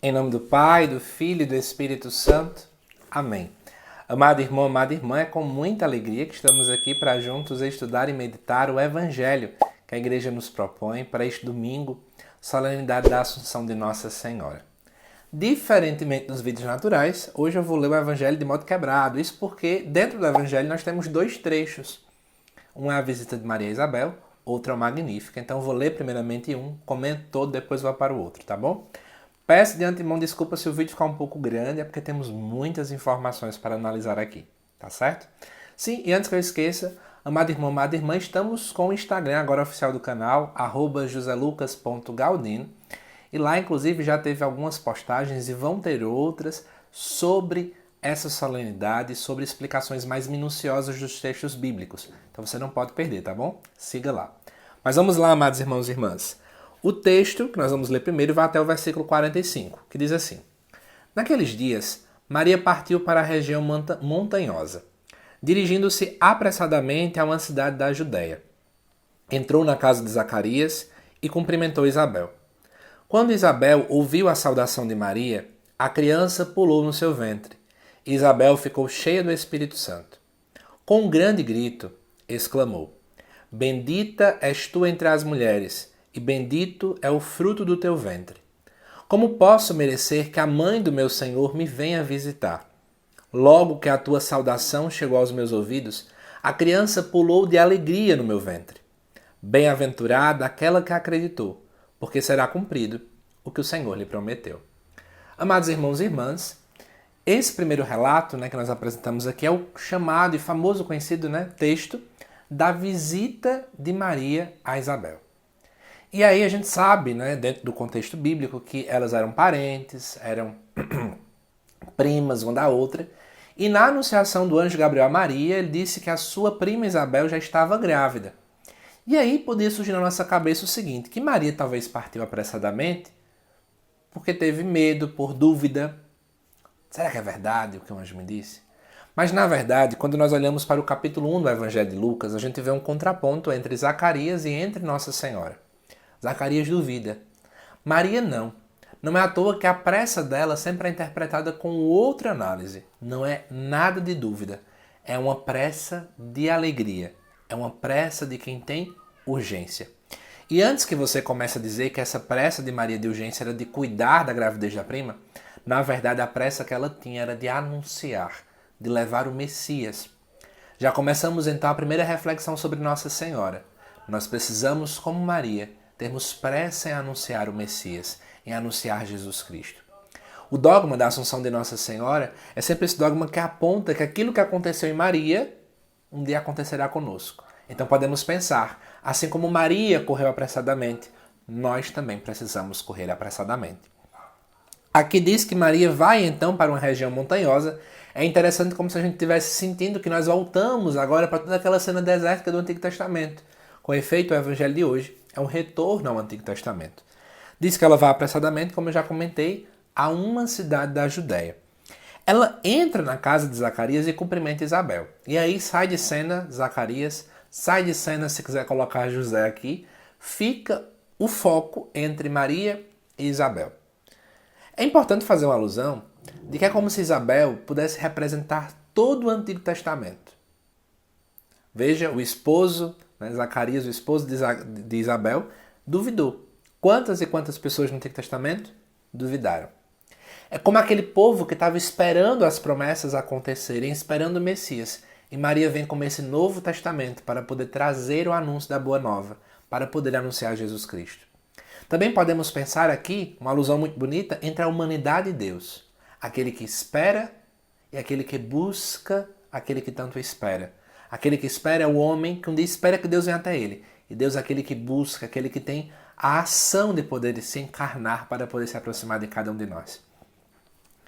Em nome do Pai, do Filho e do Espírito Santo. Amém. Amado irmão, amada irmã, é com muita alegria que estamos aqui para juntos estudar e meditar o Evangelho que a Igreja nos propõe para este domingo, solenidade da Assunção de Nossa Senhora. Diferentemente dos vídeos naturais, hoje eu vou ler o Evangelho de modo quebrado. Isso porque dentro do Evangelho nós temos dois trechos. Um é a visita de Maria e Isabel, outro é o Magnífica. Então eu vou ler primeiramente um, comento todo, depois vou para o outro, tá bom? Peço de antemão desculpa se o vídeo ficar um pouco grande, é porque temos muitas informações para analisar aqui, tá certo? Sim, e antes que eu esqueça, amado irmão, amada irmã, estamos com o Instagram agora oficial do canal, @joselucas.galdino, e lá inclusive já teve algumas postagens e vão ter outras sobre essa solenidade, sobre explicações mais minuciosas dos textos bíblicos. Então você não pode perder, tá bom? Siga lá. Mas vamos lá, amados irmãos e irmãs. O texto que nós vamos ler primeiro vai até o versículo 45, que diz assim: Naqueles dias, Maria partiu para a região montanhosa, dirigindo-se apressadamente a uma cidade da Judéia. Entrou na casa de Zacarias e cumprimentou Isabel. Quando Isabel ouviu a saudação de Maria, a criança pulou no seu ventre. Isabel ficou cheia do Espírito Santo. Com um grande grito, exclamou: Bendita és tu entre as mulheres, e bendito é o fruto do teu ventre. Como posso merecer que a mãe do meu Senhor me venha visitar? Logo que a tua saudação chegou aos meus ouvidos, a criança pulou de alegria no meu ventre. Bem-aventurada aquela que acreditou, porque será cumprido o que o Senhor lhe prometeu. Amados irmãos e irmãs, esse primeiro relato que nós apresentamos aqui é o chamado e famoso conhecido texto da visita de Maria a Isabel. E aí a gente sabe, dentro do contexto bíblico, que elas eram parentes, eram primas uma da outra. E na anunciação do anjo Gabriel a Maria, ele disse que a sua prima Isabel já estava grávida. E aí podia surgir na nossa cabeça o seguinte, que Maria talvez partiu apressadamente porque teve medo, por dúvida. Será que é verdade o que o anjo me disse? Mas na verdade, quando nós olhamos para o capítulo 1 do Evangelho de Lucas, a gente vê um contraponto entre Zacarias e entre Nossa Senhora. Zacarias duvida. Maria não. Não é à toa que a pressa dela sempre é interpretada com outra análise. Não é nada de dúvida. É uma pressa de alegria. É uma pressa de quem tem urgência. E antes que você comece a dizer que essa pressa de Maria de urgência era de cuidar da gravidez da prima, na verdade a pressa que ela tinha era de anunciar, de levar o Messias. Já começamos então a primeira reflexão sobre Nossa Senhora. Nós precisamos, como Maria, termos pressa em anunciar o Messias, em anunciar Jesus Cristo. O dogma da Assunção de Nossa Senhora é sempre esse dogma que aponta que aquilo que aconteceu em Maria, um dia acontecerá conosco. Então podemos pensar, assim como Maria correu apressadamente, nós também precisamos correr apressadamente. Aqui diz que Maria vai então para uma região montanhosa. É interessante como se a gente estivesse sentindo que nós voltamos agora para toda aquela cena desértica do Antigo Testamento. Com efeito, o Evangelho de hoje é um retorno ao Antigo Testamento. Diz que ela vai apressadamente, como eu já comentei, a uma cidade da Judéia. Ela entra na casa de Zacarias e cumprimenta Isabel. E aí sai de cena Zacarias, sai de cena, se quiser colocar José aqui, fica o foco entre Maria e Isabel. É importante fazer uma alusão de que é como se Isabel pudesse representar todo o Antigo Testamento. Veja, o esposo, Zacarias, o esposo de Isabel, duvidou. Quantas e quantas pessoas no Antigo Testamento duvidaram? É como aquele povo que estava esperando as promessas acontecerem, esperando o Messias. E Maria vem com esse Novo Testamento para poder trazer o anúncio da Boa Nova, para poder anunciar Jesus Cristo. Também podemos pensar aqui, uma alusão muito bonita, entre a humanidade e Deus. Aquele que espera e aquele que busca aquele que tanto espera. Aquele que espera é o homem que um dia espera que Deus venha até ele. E Deus é aquele que busca, aquele que tem a ação de poder se encarnar para poder se aproximar de cada um de nós.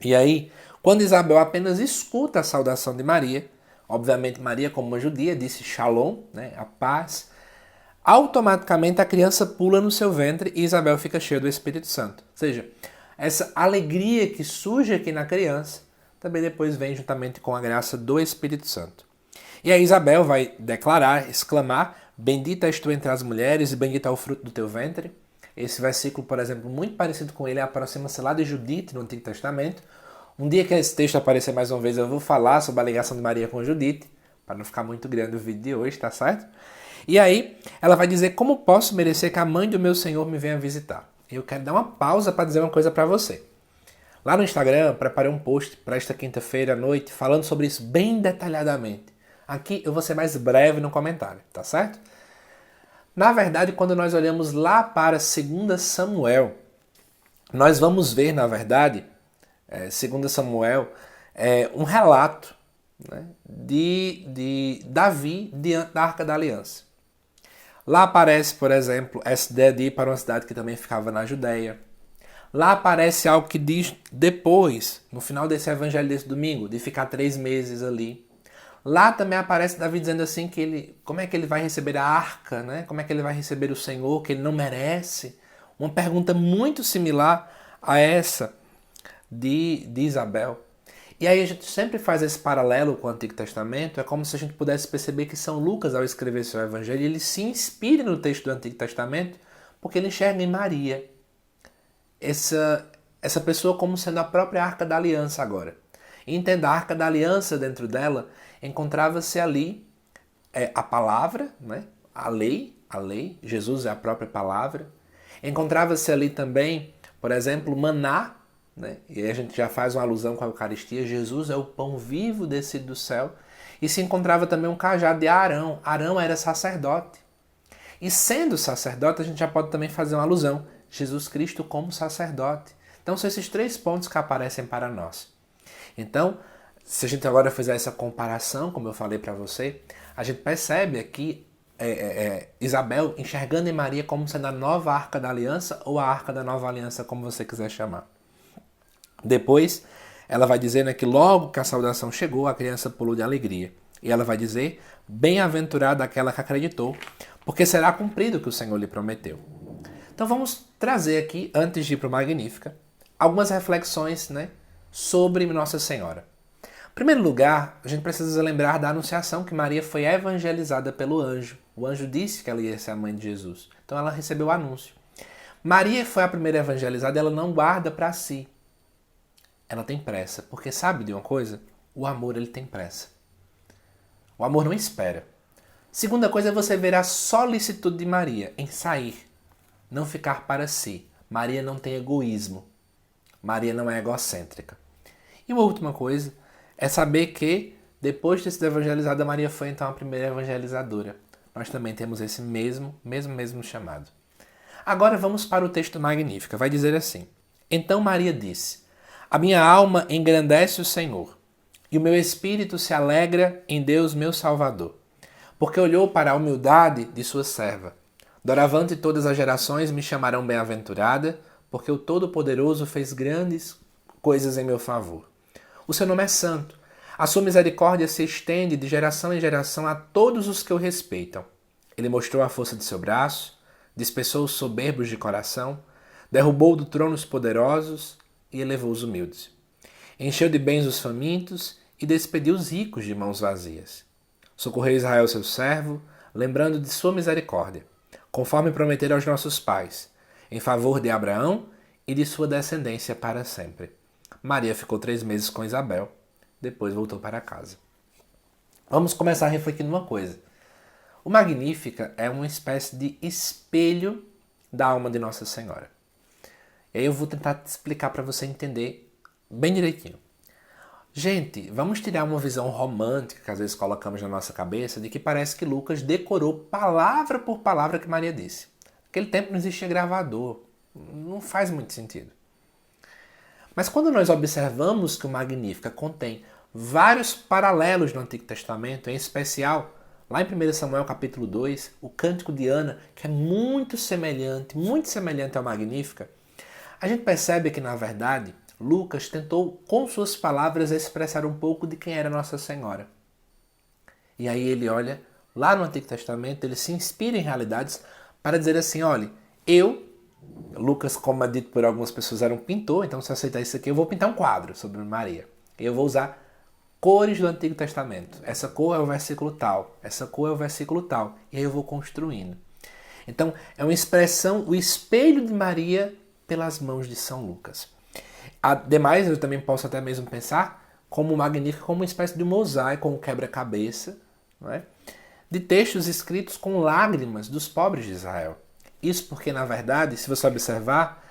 E aí, quando Isabel apenas escuta a saudação de Maria, obviamente Maria, como uma judia, disse Shalom, a paz, automaticamente a criança pula no seu ventre e Isabel fica cheia do Espírito Santo. Ou seja, essa alegria que surge aqui na criança também depois vem juntamente com a graça do Espírito Santo. E aí Isabel vai declarar, exclamar: Bendita és tu entre as mulheres e bendito é o fruto do teu ventre. Esse versículo, por exemplo, muito parecido com ele, aproxima-se lá de Judite no Antigo Testamento. Um dia que esse texto aparecer mais uma vez, eu vou falar sobre a ligação de Maria com Judite, para não ficar muito grande o vídeo de hoje, tá certo? E aí, ela vai dizer: como posso merecer que a mãe do meu Senhor me venha visitar? Eu quero dar uma pausa para dizer uma coisa para você. Lá no Instagram, preparei um post para esta quinta-feira à noite, falando sobre isso bem detalhadamente. Aqui eu vou ser mais breve no comentário, tá certo? Na verdade, quando nós olhamos lá para 2 Samuel, nós vamos ver, na verdade, 2 Samuel, um relato, né, de Davi diante da Arca da Aliança. Lá aparece, por exemplo, essa ideia de ir para uma cidade que também ficava na Judéia. Lá aparece algo que diz depois, no final desse evangelho desse domingo, de ficar 3 meses ali. Lá também aparece Davi dizendo assim que como é que ele vai receber a arca, né? Como é que ele vai receber o Senhor, que ele não merece. Uma pergunta muito similar a essa de Isabel. E aí a gente sempre faz esse paralelo com o Antigo Testamento, é como se a gente pudesse perceber que São Lucas, ao escrever seu evangelho, ele se inspira no texto do Antigo Testamento, porque ele enxerga em Maria essa pessoa como sendo a própria Arca da Aliança agora. E entenda, a Arca da Aliança, dentro dela, encontrava-se ali a palavra, né? a lei, Jesus é a própria palavra. Encontrava-se ali também, por exemplo, maná, né? E aí a gente já faz uma alusão com a Eucaristia, Jesus é o pão vivo descido do céu. E se encontrava também um cajado de Arão. Arão era sacerdote. E sendo sacerdote, a gente já pode também fazer uma alusão. Jesus Cristo como sacerdote. Então são esses 3 pontos que aparecem para nós. Então, se a gente agora fizer essa comparação, como eu falei para você, a gente percebe aqui Isabel enxergando em Maria como sendo a nova Arca da Aliança ou a Arca da Nova Aliança, como você quiser chamar. Depois, ela vai dizer, né, que logo que a saudação chegou, a criança pulou de alegria. E ela vai dizer: bem-aventurada aquela que acreditou, porque será cumprido o que o Senhor lhe prometeu. Então vamos trazer aqui, antes de ir para o Magnífica, algumas reflexões, né, sobre Nossa Senhora. Em primeiro lugar, a gente precisa lembrar da anunciação que Maria foi evangelizada pelo anjo. O anjo disse que ela ia ser a mãe de Jesus. Então ela recebeu o anúncio. Maria foi a primeira evangelizada, ela não guarda para si. Ela tem pressa, porque sabe de uma coisa? O amor, ele tem pressa. O amor não espera. Segunda coisa é você ver a solicitude de Maria em sair, não ficar para si. Maria não tem egoísmo. Maria não é egocêntrica. E uma última coisa é saber que, depois de ter sido evangelizada, Maria foi então a primeira evangelizadora. Nós também temos esse mesmo chamado. Agora vamos para o texto Magnífica. Vai dizer assim: então Maria disse: a minha alma engrandece o Senhor, e o meu espírito se alegra em Deus meu Salvador, porque olhou para a humildade de sua serva. Doravante todas as gerações me chamarão bem-aventurada, porque o Todo-Poderoso fez grandes coisas em meu favor. O seu nome é santo. A sua misericórdia se estende de geração em geração a todos os que o respeitam. Ele mostrou a força de seu braço, dispersou os soberbos de coração, derrubou do trono os poderosos e elevou os humildes. Encheu de bens os famintos e despediu os ricos de mãos vazias. Socorreu Israel seu servo, lembrando de sua misericórdia, conforme prometera aos nossos pais, em favor de Abraão e de sua descendência para sempre. Maria ficou 3 meses com Isabel, depois voltou para casa. Vamos começar refletindo uma coisa. O Magnífica é uma espécie de espelho da alma de Nossa Senhora. E aí eu vou tentar te explicar para você entender bem direitinho. Gente, vamos tirar uma visão romântica que às vezes colocamos na nossa cabeça de que parece que Lucas decorou palavra por palavra que Maria disse. Naquele tempo não existia gravador. Não faz muito sentido. Mas quando nós observamos que o Magnífica contém vários paralelos no Antigo Testamento, em especial lá em 1 Samuel capítulo 2, o Cântico de Ana, que é muito semelhante ao Magnífica, a gente percebe que, na verdade, Lucas tentou, com suas palavras, expressar um pouco de quem era Nossa Senhora. E aí ele olha, lá no Antigo Testamento, ele se inspira em realidades para dizer assim: olha, Lucas, como é dito por algumas pessoas, era um pintor, então se eu aceitar isso aqui, eu vou pintar um quadro sobre Maria. Eu vou usar cores do Antigo Testamento. Essa cor é o versículo tal, essa cor é o versículo tal. E aí eu vou construindo. Então, é uma expressão, o espelho de Maria pelas mãos de São Lucas. Ademais, eu também posso até mesmo pensar como o Magnífica como uma espécie de mosaico, um quebra-cabeça, não é? De textos escritos com lágrimas dos pobres de Israel. Isso porque, na verdade, se você observar,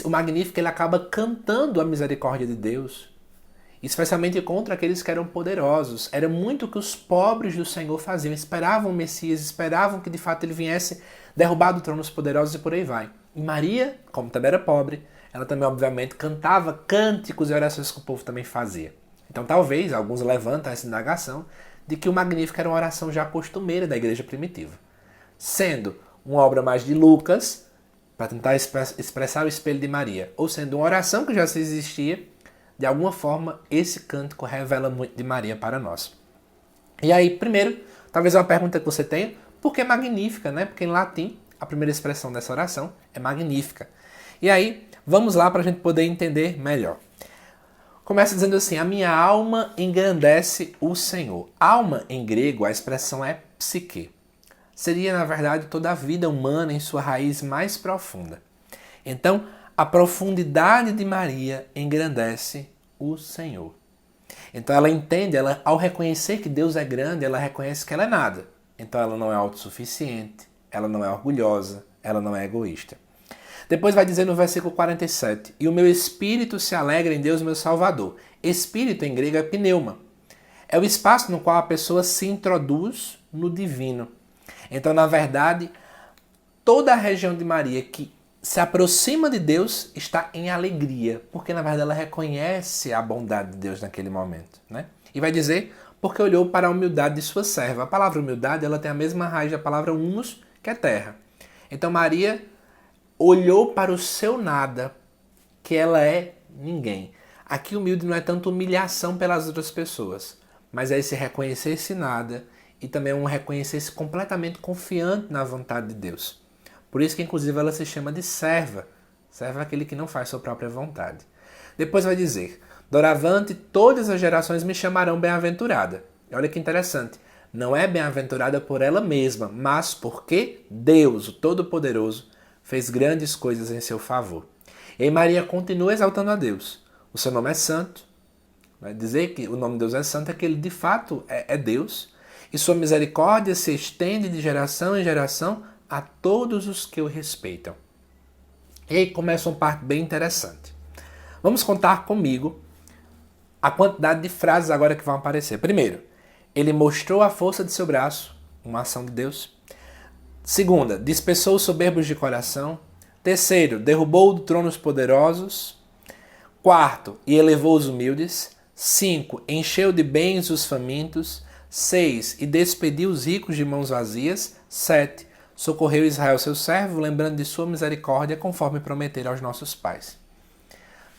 o Magnífica ele acaba cantando a misericórdia de Deus, especialmente contra aqueles que eram poderosos. Era muito o que os pobres do Senhor faziam, esperavam o Messias, esperavam que de fato ele viesse derrubar do trono os poderosos e por aí vai. E Maria, como também era pobre, ela também obviamente cantava cânticos e orações que o povo também fazia. Então talvez alguns levantam essa indagação de que o Magnífico era uma oração já costumeira da igreja primitiva. Sendo uma obra mais de Lucas, para tentar expressar o espelho de Maria, ou sendo uma oração que já se existia, de alguma forma esse cântico revela muito de Maria para nós. E aí, primeiro, talvez uma pergunta que você tenha, por que Magnífica, né? Porque em latim, a primeira expressão dessa oração é Magnífica. E aí, vamos lá para a gente poder entender melhor. Começa dizendo assim, a minha alma engrandece o Senhor. Alma, em grego, a expressão é psique. Seria, na verdade, toda a vida humana em sua raiz mais profunda. Então, a profundidade de Maria engrandece o Senhor. Então ela entende, ao reconhecer que Deus é grande, ela reconhece que ela é nada. Então ela não é autossuficiente, ela não é orgulhosa, ela não é egoísta. Depois vai dizer no versículo 47, e o meu espírito se alegra em Deus, meu Salvador. Espírito em grego é pneuma. É o espaço no qual a pessoa se introduz no divino. Então, na verdade, toda a região de Maria que se aproxima de Deus está em alegria, porque na verdade ela reconhece a bondade de Deus naquele momento, né? E vai dizer, porque olhou para a humildade de sua serva. A palavra humildade ela tem a mesma raiz da palavra humus, que é terra. Então Maria olhou para o seu nada, que ela é ninguém. Aqui humilde não é tanto humilhação pelas outras pessoas, mas é esse reconhecer esse nada e também um reconhecer-se completamente confiante na vontade de Deus. Por isso que, inclusive, ela se chama de serva. Serva é aquele que não faz sua própria vontade. Depois vai dizer, doravante todas as gerações me chamarão bem-aventurada. Olha que interessante. Não é bem-aventurada por ela mesma, mas porque Deus, o Todo-Poderoso, fez grandes coisas em seu favor. E aí Maria continua exaltando a Deus. O seu nome é santo. Vai dizer que o nome de Deus é santo é que ele de fato é Deus. E sua misericórdia se estende de geração em geração a todos os que o respeitam. E aí começa uma parte bem interessante. Vamos contar comigo a quantidade de frases agora que vão aparecer. Primeiro, ele mostrou a força de seu braço, uma ação de Deus. Segunda, dispersou os soberbos de coração. Terceiro, derrubou do trono os poderosos. Quarto, e elevou os humildes. 5, encheu de bens os famintos. 6, e despediu os ricos de mãos vazias. 7, socorreu Israel seu servo, lembrando de sua misericórdia, conforme prometera aos nossos pais.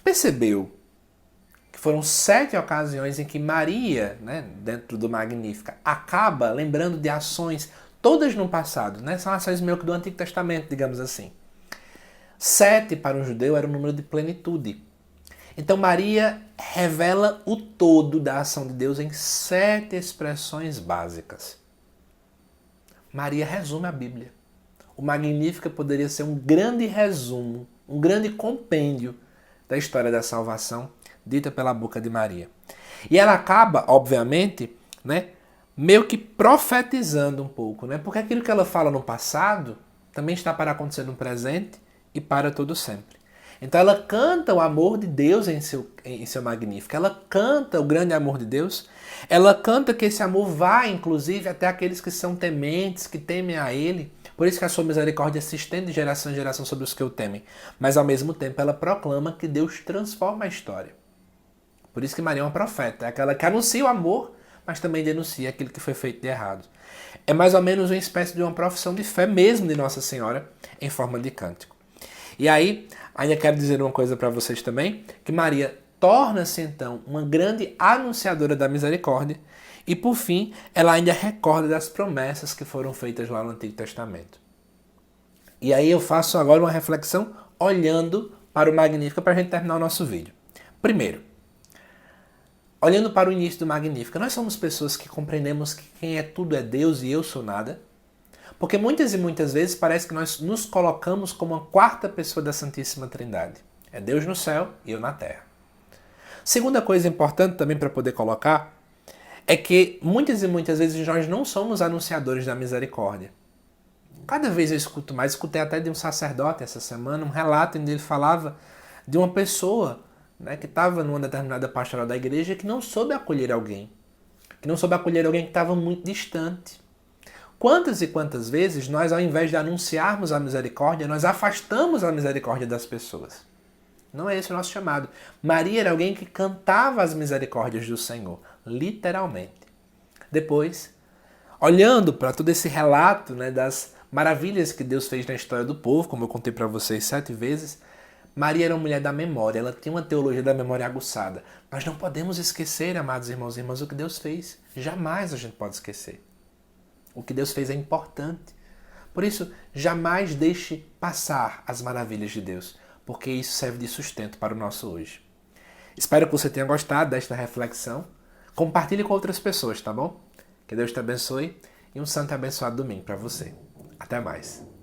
Percebeu que foram 7 ocasiões em que Maria, né, dentro do Magnífica, acaba lembrando de ações, todas no passado, né? São ações meio que do Antigo Testamento, digamos assim. 7 para um judeu era o número de plenitude. Então Maria revela o todo da ação de Deus em 7 expressões básicas. Maria resume a Bíblia. O Magnífica poderia ser um grande resumo, um grande compêndio da história da salvação dita pela boca de Maria. E ela acaba, obviamente, né, meio que profetizando um pouco, né? Porque aquilo que ela fala no passado também está para acontecer no presente e para todo sempre. Então ela canta o amor de Deus em seu Magnífico. Ela canta o grande amor de Deus. Ela canta que esse amor vai, inclusive, até aqueles que são tementes, que temem a Ele. Por isso que a sua misericórdia se estende de geração em geração sobre os que o temem. Mas, ao mesmo tempo, ela proclama que Deus transforma a história. Por isso que Maria é uma profeta. É aquela que anuncia o amor, mas também denuncia aquilo que foi feito de errado. É mais ou menos uma espécie de uma profissão de fé mesmo de Nossa Senhora, em forma de cântico. E aí, ainda quero dizer uma coisa para vocês também, que Maria torna-se então uma grande anunciadora da misericórdia e, por fim, ela ainda recorda das promessas que foram feitas lá no Antigo Testamento. E aí eu faço agora uma reflexão olhando para o Magnífica para a gente terminar o nosso vídeo. Primeiro, olhando para o início do Magnífica, nós somos pessoas que compreendemos que quem é tudo é Deus e eu sou nada. Porque muitas e muitas vezes parece que nós nos colocamos como uma quarta pessoa da Santíssima Trindade. É Deus no céu e eu na terra. Segunda coisa importante também para poder colocar é que muitas e muitas vezes nós não somos anunciadores da misericórdia. Cada vez eu escuto mais, escutei até de um sacerdote essa semana, um relato onde ele falava de uma pessoa, né, que estava numa determinada pastoral da igreja que não soube acolher alguém. Que não soube acolher alguém que estava muito distante. Quantas e quantas vezes nós, ao invés de anunciarmos a misericórdia, nós afastamos a misericórdia das pessoas? Não é esse o nosso chamado. Maria era alguém que cantava as misericórdias do Senhor, literalmente. Depois, olhando para todo esse relato, né, das maravilhas que Deus fez na história do povo, como eu contei para vocês 7 vezes, Maria era uma mulher da memória, ela tinha uma teologia da memória aguçada. Nós não podemos esquecer, amados irmãos e irmãs, o que Deus fez. Jamais a gente pode esquecer. O que Deus fez é importante. Por isso, jamais deixe passar as maravilhas de Deus, porque isso serve de sustento para o nosso hoje. Espero que você tenha gostado desta reflexão. Compartilhe com outras pessoas, tá bom? Que Deus te abençoe e um santo e abençoado domingo para você. Até mais.